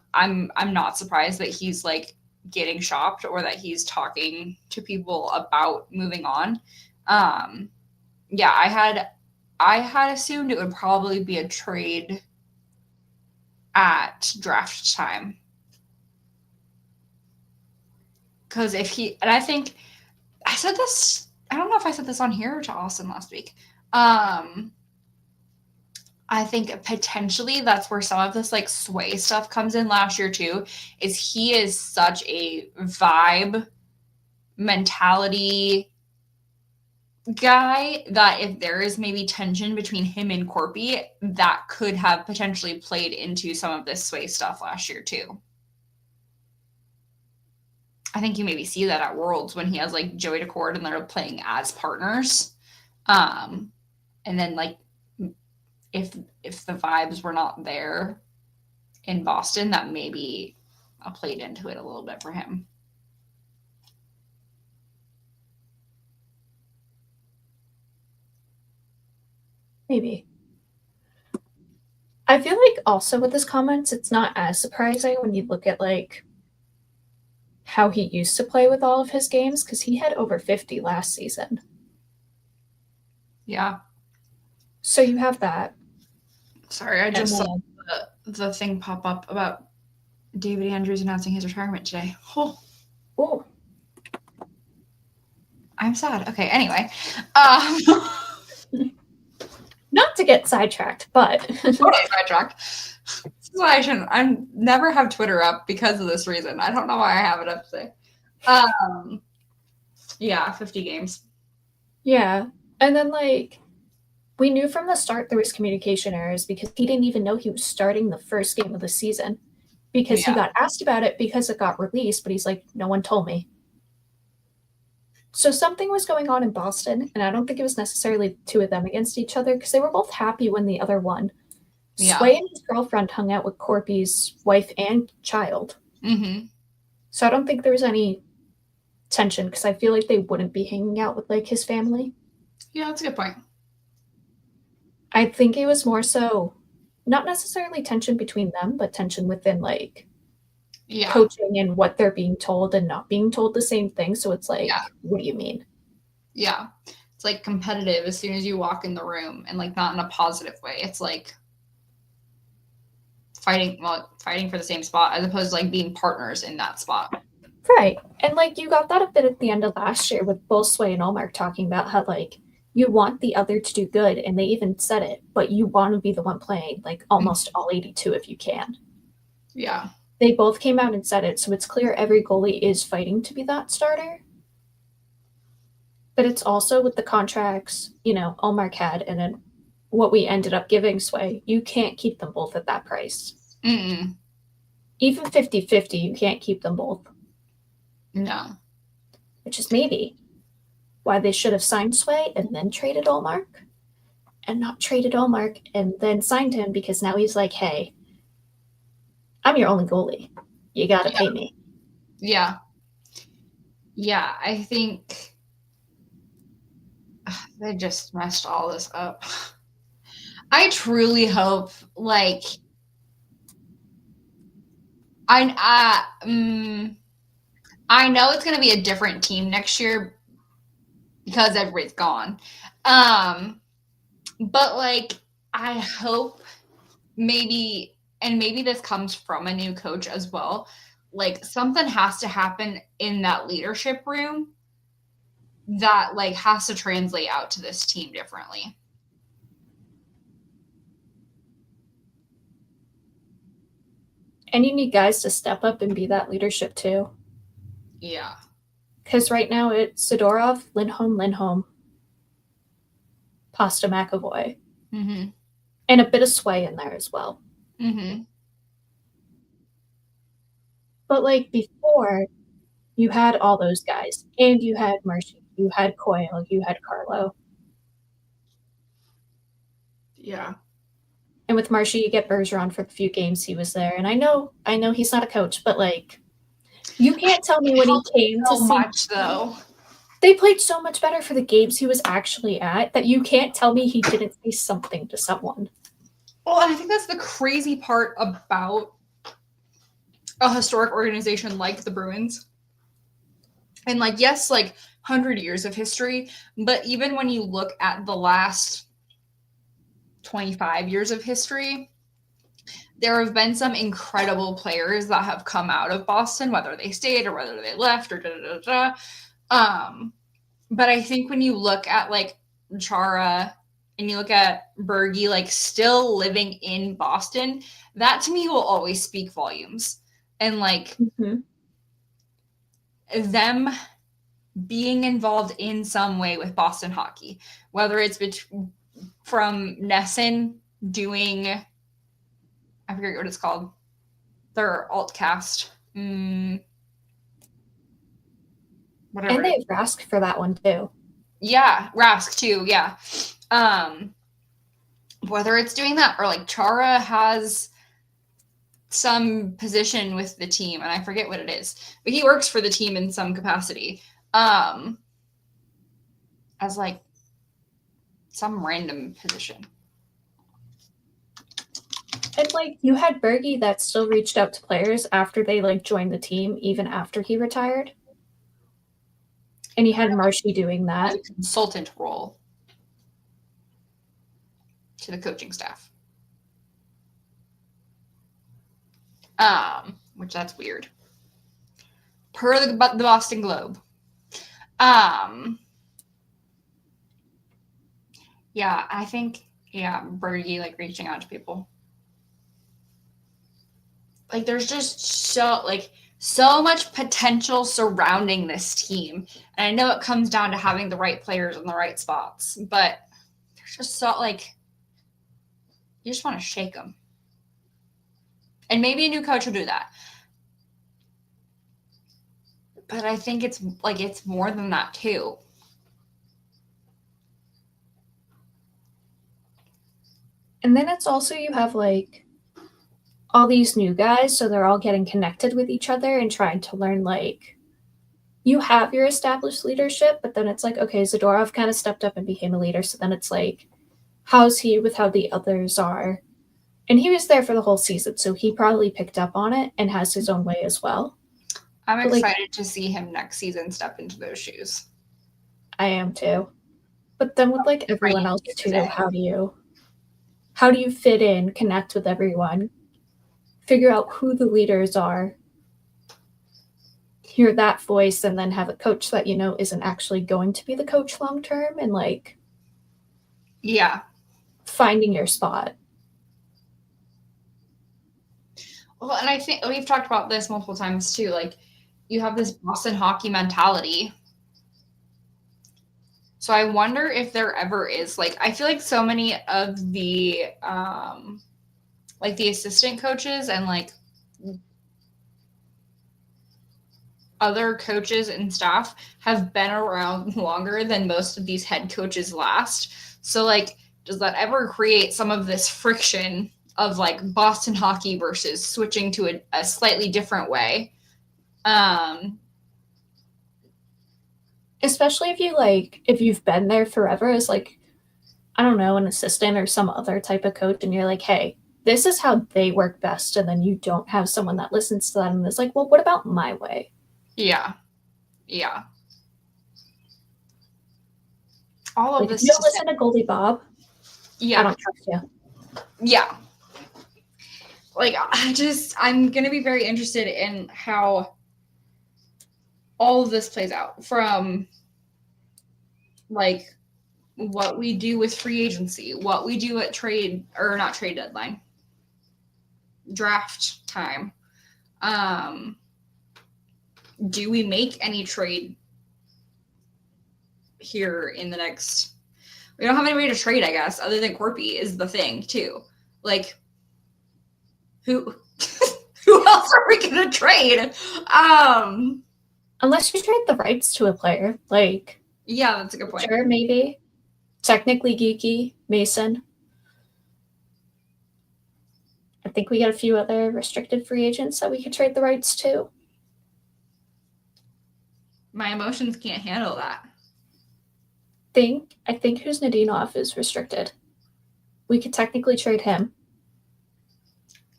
not surprised that he's like getting shopped or that he's talking to people about moving on. Yeah, I had assumed it would probably be a trade at draft time. Because if he, and I think I said this, I don't know if I said this on here or to Austin last week. I think potentially that's where some of this like sway stuff comes in last year too, is he is such a vibe mentality guy that if there is maybe tension between him and Corpy, that could have potentially played into some of this sway stuff last year too. I think you maybe see that at Worlds when he has like Joey DeCord and they're playing as partners. And then like if the vibes were not there in Boston, that maybe played into it a little bit for him. Maybe. I feel like also with his comments, it's not as surprising when you look at like how he used to play with all of his games, because he had over 50 last season. Yeah. So you have that. Sorry, I just saw the thing pop up about David Andrews announcing his retirement today. Oh. I'm sad. Okay, anyway. Not to get sidetracked, but totally sidetracked. This is why I never have Twitter up because of this reason. I don't know why I have it up today. Yeah, 50 games. Yeah. And then like we knew from the start there was communication errors because he didn't even know he was starting the first game of the season because he got asked about it because it got released, but he's like, no one told me. So something was going on in Boston, and I don't think it was necessarily two of them against each other because they were both happy when the other won. Yeah. Sway and his girlfriend hung out with Corpy's wife and child. Mm-hmm. So I don't think there was any tension because I feel like they wouldn't be hanging out with like his family. Yeah, that's a good point. I think it was more so not necessarily tension between them, but tension within like coaching and what they're being told and not being told the same thing. So it's like, what do you mean? Yeah. It's like competitive as soon as you walk in the room and like not in a positive way. It's like fighting for the same spot as opposed to like being partners in that spot. Right. And like you got that a bit at the end of last year with both Sway and Allmark talking about how like you want the other to do good, and they even said it, but you want to be the one playing like almost all 82 if you can. Yeah. They both came out and said it, so it's clear every goalie is fighting to be that starter. But it's also with the contracts, you know, Allmark had, and then what we ended up giving Sway, you can't keep them both at that price. Mm-mm. Even 50-50, you can't keep them both. No. Which is maybe why they should have signed Sway and then traded Allmark, and not traded Allmark and then signed him, because now he's like, hey, I'm your only goalie. You got to pay me. Yeah. Yeah, I think they just messed all this up. I truly hope, like, I know it's going to be a different team next year because everybody's gone. But, like, I hope maybe this comes from a new coach as well. Like, something has to happen in that leadership room that, like, has to translate out to this team differently. And you need guys to step up and be that leadership too. Yeah. Because right now it's Zadorov, Lindholm, Pasta McAvoy. Mm-hmm. And a bit of Sway in there as well. Mm-hmm. But like before, you had all those guys. And you had Marshy, you had Coyle, you had Carlo. Yeah. And with Marshy, you get Bergeron for the few games he was there. And I know he's not a coach, but like, you can't tell me when he came to so see. Much though. They played so much better for the games he was actually at that you can't tell me he didn't say something to someone. Well, and I think that's the crazy part about a historic organization like the Bruins. And like, yes, like 100 years of history, but even when you look at the last 25 years of history, there have been some incredible players that have come out of Boston, whether they stayed or whether they left or da-da-da-da. But I think when you look at like Chara and you look at Bergie, like still living in Boston, that to me will always speak volumes. And like them being involved in some way with Boston hockey, whether it's from Nesson doing, I forget what it's called, their alt cast. Whatever. And they have Rask for that one too. Yeah, Rask too, yeah. Whether it's doing that or like Chara has some position with the team, and I forget what it is, but he works for the team in some capacity. As like some random position. And like you had Bergie that still reached out to players after they like joined the team, even after he retired. And he had Marshy doing that. A consultant role to the coaching staff. Which that's weird. Per the Boston Globe. Yeah, I think, Bergie, like, reaching out to people. Like, there's just so much potential surrounding this team. And I know it comes down to having the right players in the right spots, but there's just so, like, you just want to shake them. And maybe a new coach will do that. But I think it's more than that too. And then it's also you have like all these new guys, so they're all getting connected with each other and trying to learn, like, you have your established leadership, but then it's like, okay, Zadorov kind of stepped up and became a leader, so then it's like, how's he with how the others are? And he was there for the whole season, so he probably picked up on it and has his own way as well. I'm excited to see him next season step into those shoes. I am too. But then with like everyone else too, how do you fit in, connect with everyone, figure out who the leaders are, hear that voice, and then have a coach that you know isn't actually going to be the coach long term, and like finding your spot. Well, and I think we've talked about this multiple times too. Like, you have this Boston hockey mentality. So I wonder if there ever is, like, I feel like so many of the like the assistant coaches and like other coaches and staff have been around longer than most of these head coaches last. So like, does that ever create some of this friction of like Boston hockey versus switching to a slightly different way? Especially if you've been there forever as like, I don't know, an assistant or some other type of coach, and you're like, hey, this is how they work best, and then you don't have someone that listens to that and is like, well, what about my way? Yeah. All of like, this. If you don't listen to Goldie Bob, I don't trust you. Yeah. Like, I'm going to be very interested in how all of this plays out, from like what we do with free agency, what we do at not trade deadline, draft time, Do we make any trade here in the next? We don't have anybody to trade, I guess, other than Corpy is the thing too. Like, who who else are we gonna trade? Unless you trade the rights to a player, like Yeah, that's a good point. sure, maybe. Technically Geeky, Mason. I think we got a few other restricted free agents that we could trade the rights to. My emotions can't handle that. I think who's Nadinov is restricted. We could technically trade him.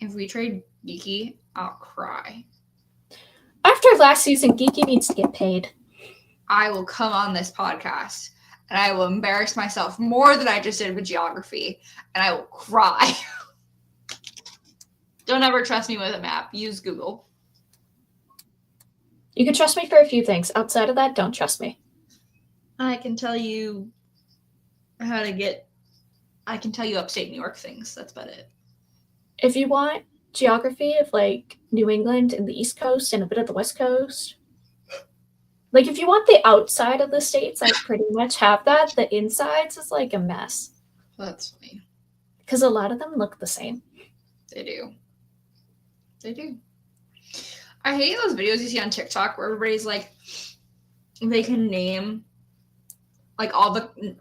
If we trade Geeky, I'll cry. After last season, Geeky needs to get paid. I will come on this podcast and I will embarrass myself more than I just did with geography, and I will cry. Don't ever trust me with a map. Use Google. You can trust me for a few things. Outside of that, don't trust me. I can tell you how to get. I can tell you upstate New York things. That's about it. If you want geography of like New England and the East Coast and a bit of the West Coast, like if you want the outside of the states, I pretty much have that. The insides is like a mess. That's funny. Because a lot of them look the same. They do. They do. I hate those videos you see on TikTok where everybody's like, they can name like all the.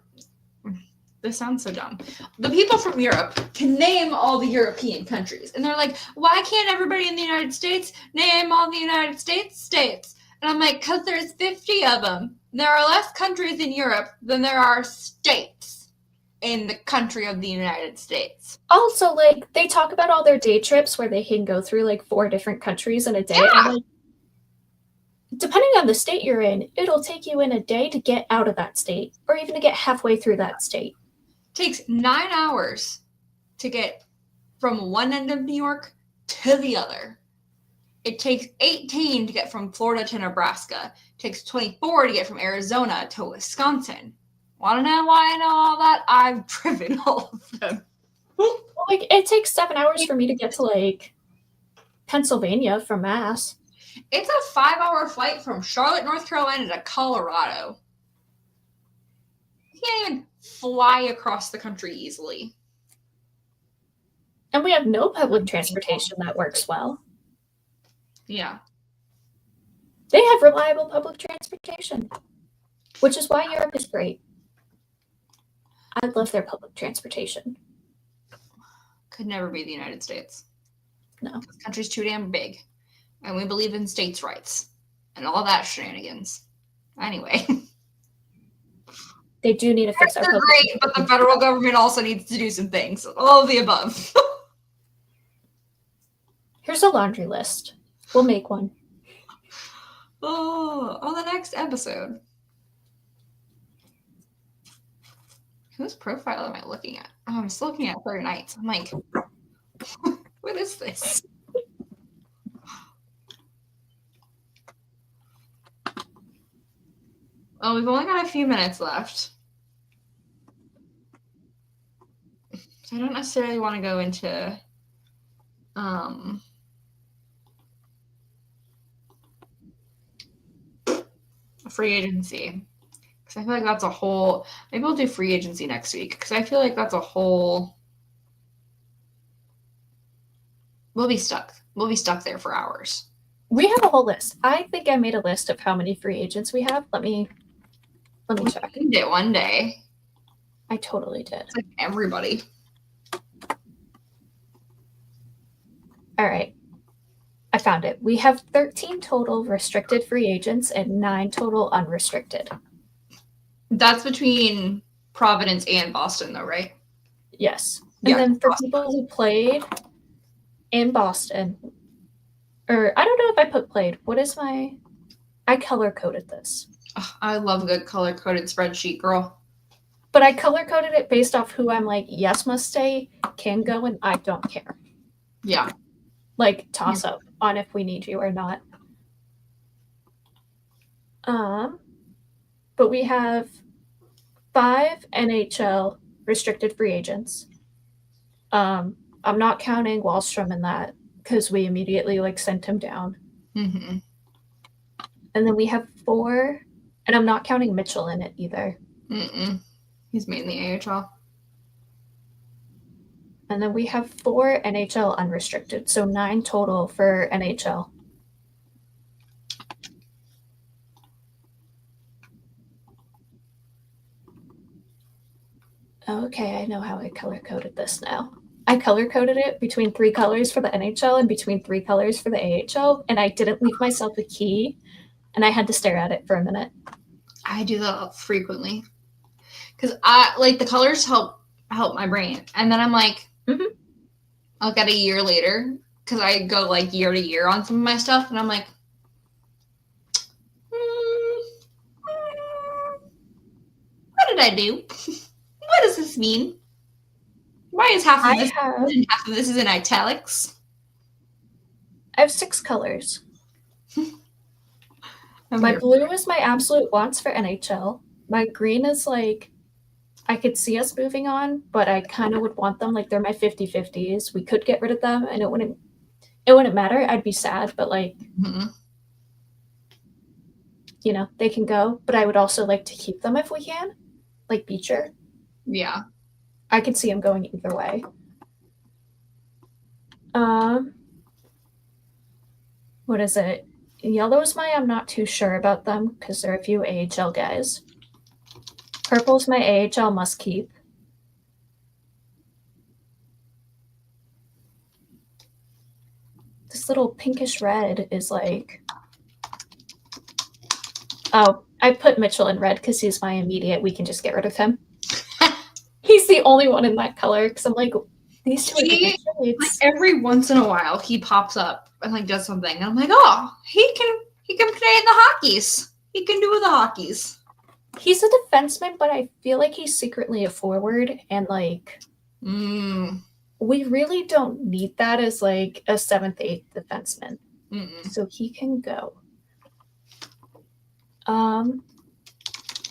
This sounds so dumb. The people from Europe can name all the European countries. And they're like, why can't everybody in the United States name all the United States states? And I'm like, because there's 50 of them. There are less countries in Europe than there are states in the country of the United States. Also, like, they talk about all their day trips where they can go through like 4 different countries in a day. Yeah. And, like, depending on the state you're in, it'll take you in a day to get out of that state or even to get halfway through that state. Takes 9 hours to get from one end of New York to the other. It takes 18 to get from Florida to Nebraska. It takes 24 to get from Arizona to Wisconsin. Want to know why I know all that? I've driven all of them. Like, it takes 7 hours for me to get to like Pennsylvania from Mass. It's a 5-hour flight from Charlotte, North Carolina to Colorado. You can't even fly across the country easily. And we have no public transportation that works well. Yeah. They have reliable public transportation, which is why Europe is great. I love their public transportation. Could never be the United States. No. This country's too damn big. And we believe in states' rights. And all that shenanigans. Anyway. They do need to fix our They're public great, but the federal government also needs to do some things. All of the above. Here's a laundry list. We'll make one. Oh, on the next episode. Whose profile am I looking at? Oh, I'm still looking at Thursday nights. I'm like, what is this? Oh, we've only got a few minutes left. So I don't necessarily want to go into free agency. Because I feel like that's a whole... Maybe we'll do free agency next week. Because I feel like that's a whole... We'll be stuck. We'll be stuck there for hours. We have a whole list. I think I made a list of how many free agents we have. Let me check. We did it one day. I totally did. It's like everybody. All right. I found it. We have 13 total restricted free agents and 9 total unrestricted. That's between Providence and Boston, though, right? Yes. And Yeah, then for Boston. people who played in Boston, or I don't know if I put played. What is my... I color-coded this. Oh, I love a good color-coded spreadsheet, girl. But I color-coded it based off who I'm like, yes, must stay, can go, and I don't care. Yeah. Like, toss up on if we need you or not. But we have 5 NHL restricted free agents. I'm not counting Wallstrom in that. because we immediately like sent him down. Mm-hmm. And then we have 4, and I'm not counting Mitchell in it either. Mm-mm. He's mainly AHL. And then we have 4 NHL unrestricted, so 9 total for NHL. Okay, I know how I color-coded this now. I color-coded it between 3 colors for the NHL and between 3 colors for the AHL, and I didn't leave myself a key, and I had to stare at it for a minute. I do that frequently. Because I like the colors help my brain. And then I'm like, I'll get a year later, because I go like year to year on some of my stuff, and I'm like, what did I do? What does this mean? Why is half of this and half of this is in italics? I have 6 colors. My blue is my absolute wants for NHL. My green is like, I could see us moving on, but I kind of would want them. Like, they're my 50-50s. We could get rid of them, and it wouldn't matter. I'd be sad, but like, you know, they can go. But I would also like to keep them if we can, like Beecher. Yeah. I could see him going either way. What is it? Yellow's I'm not too sure about them because there are a few AHL guys. Purple's my AHL must keep. This little pinkish red is like... Oh, I put Mitchell in red because he's my immediate. We can just get rid of him. He's the only one in that color because I'm like, these two are different shades. Like, every once in a while, he pops up and like does something, and I'm like, oh, he can play in the hockeys. He can do the hockeys. He's a defenseman, but I feel like he's secretly a forward, and like, we really don't need that as like a 7th, 8th defenseman. So he can go.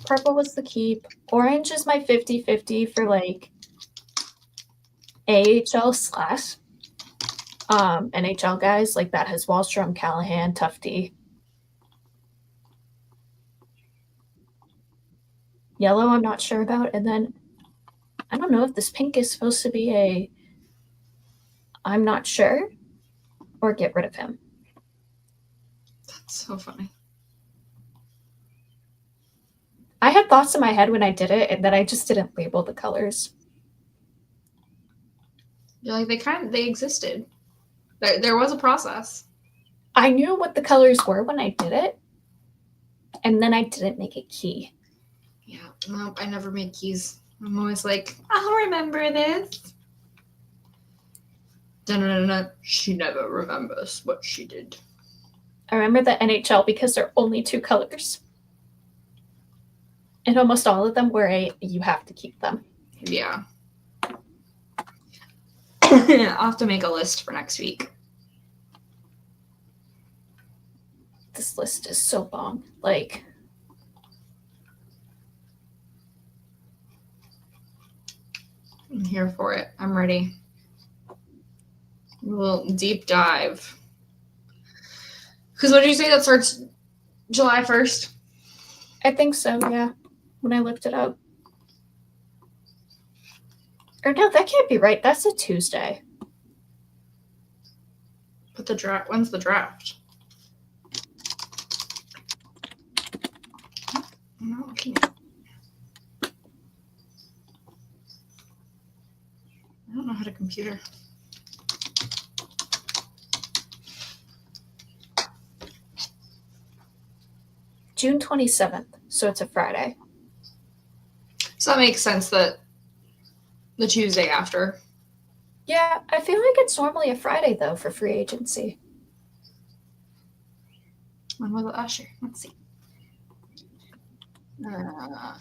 Purple was the keep. Orange is my 50-50 for like AHL / NHL guys. Like, that has Wallstrom, Callahan, Tufte. Yellow, I'm not sure about. And then I don't know if this pink is supposed to be a I'm not sure or get rid of him. That's so funny. I had thoughts in my head when I did it, and then I just didn't label the colors. You're like, they existed. There was a process. I knew what the colors were when I did it, and then I didn't make a key. Yeah, no, I never made keys. I'm always like, I'll remember this. Dun-dun-dun-dun. She never remembers what she did. I remember the NHL because there are only 2 colors. And almost all of them were you have to keep them. Yeah. I'll have to make a list for next week. This list is so long. Like, I'm here for it. I'm ready. A little deep dive. Because what did you say that starts July 1st? I think so, yeah. When I looked it up. Or no, that can't be right. That's a Tuesday. But the draft, when's the draft? I'm not looking at it. I don't know how to computer. June 27th, so it's a Friday. So that makes sense that the Tuesday after. Yeah, I feel like it's normally a Friday, though, for free agency. When was it last year? Let's see.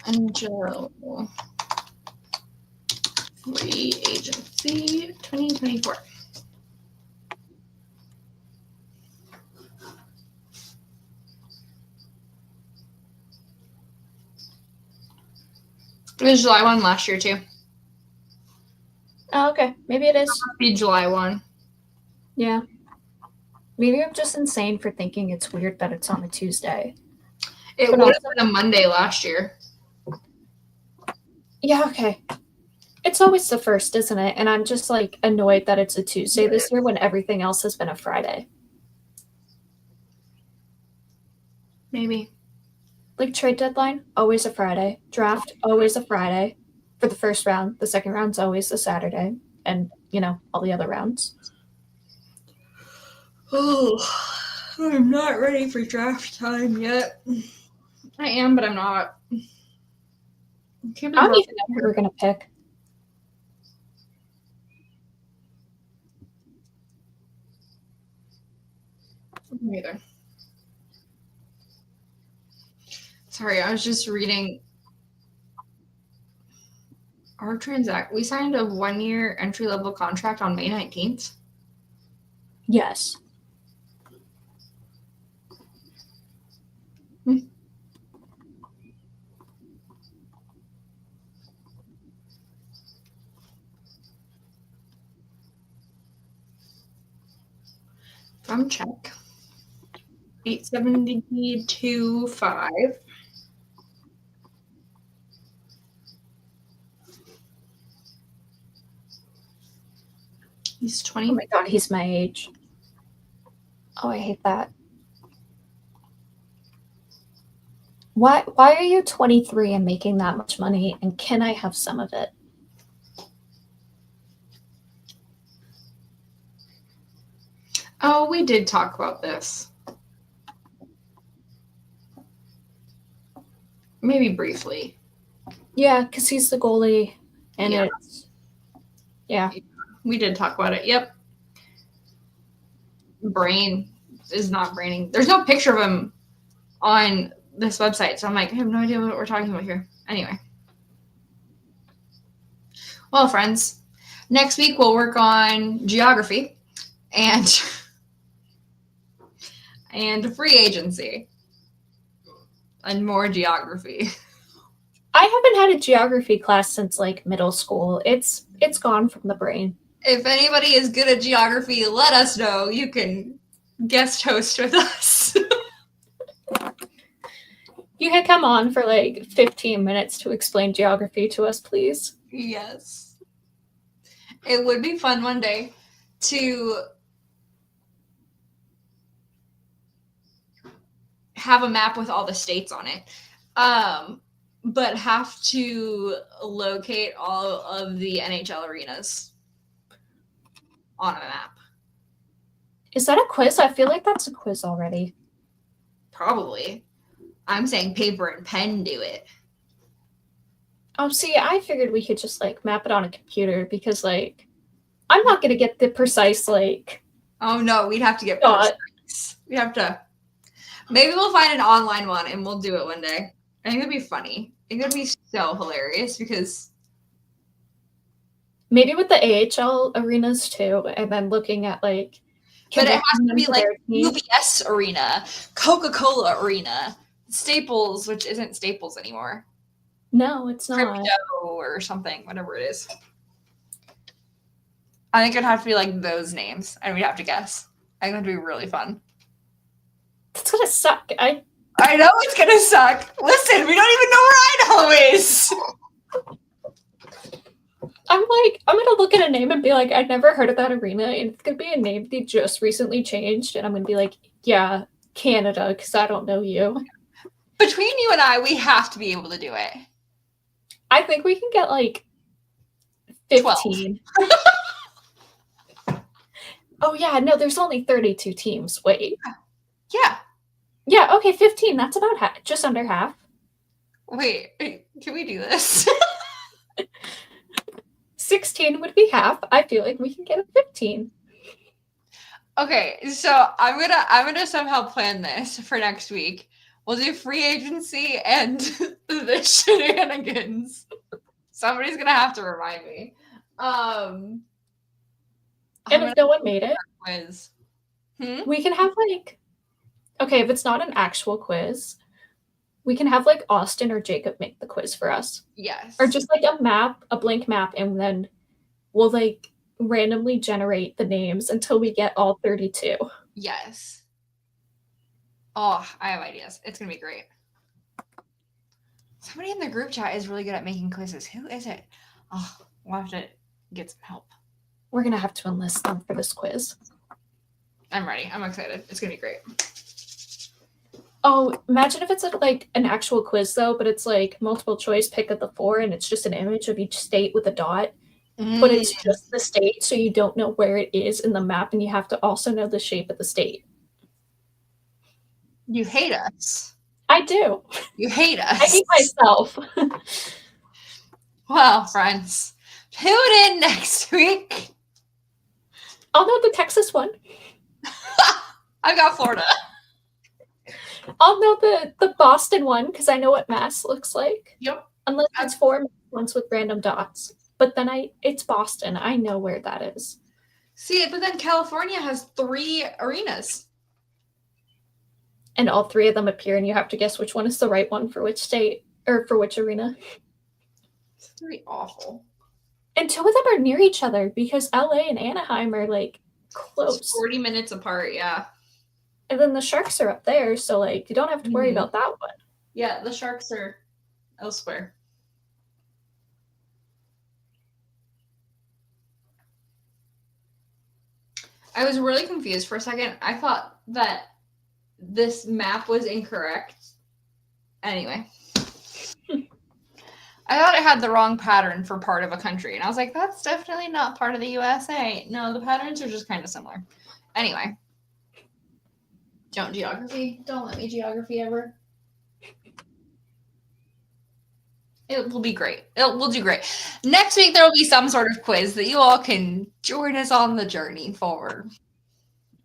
Angelo. Free agency 2024. It was July 1 last year, too. Oh, okay. Maybe it is. Be July 1. Yeah. Maybe I'm just insane for thinking it's weird that it's on a Tuesday. It But would have also- been a Monday last year. Yeah, okay. It's always the first, isn't it? And I'm just like annoyed that it's a Tuesday this year when everything else has been a Friday. Maybe. Like trade deadline, always a Friday. Draft, always a Friday. For the first round, the second round's always a Saturday. And, you know, all the other rounds. Oh, I'm not ready for draft time yet. I am, but I'm not. I don't even know who we're going to pick. Neither. Sorry, I was just reading our transact. We signed a 1-year entry-level contract on May 19th. Yes. From check. 872.5. He's 20. Oh my god, he's my age. Oh, I hate that. Why are you 23 and making that much money, and can I have some of it? Oh, we did talk about this. Maybe briefly. Yeah, because he's the goalie, and Yeah. it's... Yeah. We did talk about it. Yep. Brain is not braining. There's no picture of him on this website, so I'm like, I have no idea what we're talking about here. Anyway. Well, friends, next week we'll work on geography and free agency and more geography. I haven't had a geography class since like middle school. It's gone from the brain. If anybody is good at geography, let us know. You can guest host with us. You can come on for like 15 minutes to explain geography to us, please. Yes. It would be fun one day to have a map with all the states on it, but have to locate all of the NHL arenas on a map. Is that a quiz? I feel like that's a quiz already. Probably. I'm saying paper and pen do it. Oh, see, I figured we could just like map it on a computer because like I'm not gonna get the precise like. Oh no, we'd have to get Dot. precise. We have to. Maybe we'll find an online one and we'll do it one day. I think it'd be funny. I think it'd be so hilarious because Maybe with the AHL arenas too, and then looking at like. But it has to be like their team. UBS Arena, Coca-Cola Arena, Staples, which isn't Staples anymore. No, it's not. Crypto or something, whatever it is. I think it'd have to be like those names, and we'd have to guess. I think that'd be really fun. It's gonna suck. I know it's gonna suck. Listen, we don't even know where Idaho is. I'm gonna look at a name and be like, I'd never heard of that arena, and it's gonna be a name they just recently changed, and I'm gonna be like, yeah, Canada, because I don't know you. Between you and I, we have to be able to do it. I think we can get like 15. Oh yeah, no, there's only 32 teams. Wait. Yeah. Yeah, okay, 15. That's about half, just under half. Wait, can we do this? 16 would be half. I feel like we can get a 15. Okay, so I'm gonna somehow plan this for next week. We'll do free agency and the shenanigans. Somebody's gonna have to remind me. And if no one made it, quiz. We can have like, okay, if it's not an actual quiz, we can have like Austin or Jacob make the quiz for us. Yes. Or just like a map, a blank map, and then we'll like randomly generate the names until we get all 32. Yes. Oh, I have ideas. It's going to be great. Somebody in the group chat is really good at making quizzes. Who is it? Oh, we'll have to get some help. We're going to have to enlist them for this quiz. I'm ready. I'm excited. It's going to be great. Oh, imagine if it's like an actual quiz, though, but it's like multiple choice, pick of the 4, and it's just an image of each state with a dot. But it's just the state, so you don't know where it is in the map, and you have to also know the shape of the state. You hate us. I do. You hate us. I hate myself. Well, friends, tune in next week. I'll know the Texas one. I got Florida. I'll know the Boston one because I know what Mass looks like. Yep. Unless it's 4 ones with random dots. But then it's Boston. I know where that is. See, but then California has 3 arenas. And all 3 of them appear, and you have to guess which one is the right one for which state or for which arena. It's really awful. And 2 of them are near each other because LA and Anaheim are like close. It's 40 minutes apart, yeah. And then the Sharks are up there, so like you don't have to worry about that one. Yeah, the Sharks are elsewhere. I was really confused for a second. I thought that this map was incorrect. Anyway. I thought it had the wrong pattern for part of a country. And I was like, that's definitely not part of the USA. No, the patterns are just kind of similar. Anyway. Don't geography. Don't let me geography ever. It will be great. We'll do great. Next week, there will be some sort of quiz that you all can join us on the journey forward.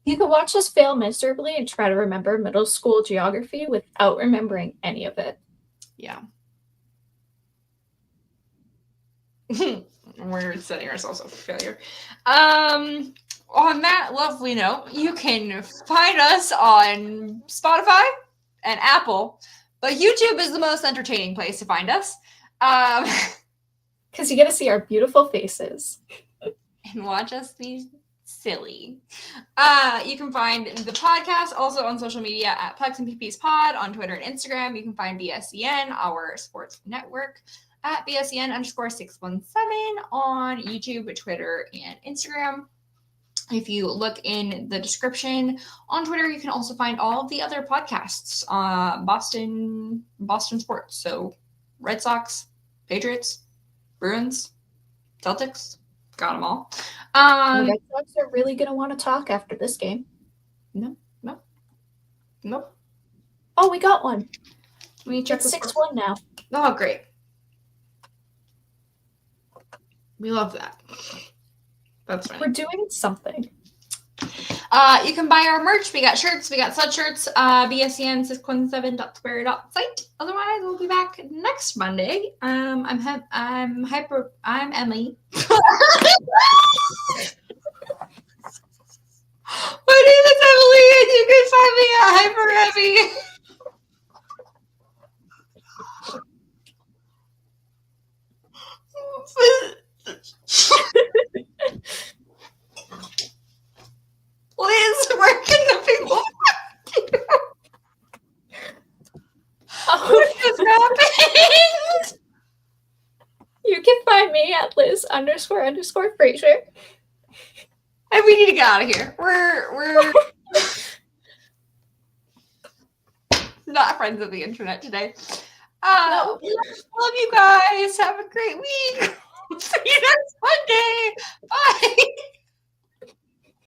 You can watch us fail miserably and try to remember middle school geography without remembering any of it. Yeah. We're setting ourselves up for failure. On that lovely note, you can find us on Spotify and Apple, but YouTube is the most entertaining place to find us. Because you get to see our beautiful faces. And watch us be silly. You can find the podcast also on social media at Pucks and PPs Pod on Twitter and Instagram. You can find BSCN, our sports network, at BSCN_617 on YouTube, Twitter, and Instagram. If you look in the description on Twitter, you can also find all of the other podcasts, Boston sports. So Red Sox, Patriots, Bruins, Celtics, got them all. The Red Sox are really going to want to talk after this game. No. Oh, we got one. We check It's 6-1 now. Oh, great. We love that. That's funny. We're doing something. You can buy our merch. We got shirts. We got sweatshirts. BSCN617.square.site. Otherwise, we'll be back next Monday. I'm Emily. My name is Emily, and you can find me at Hyper Heavy. Liz, where can the people find you? What is happening? You can find me at Liz__Fraser. And we need to get out of here. We're not friends of the internet today. No. Love you guys. Have a great week.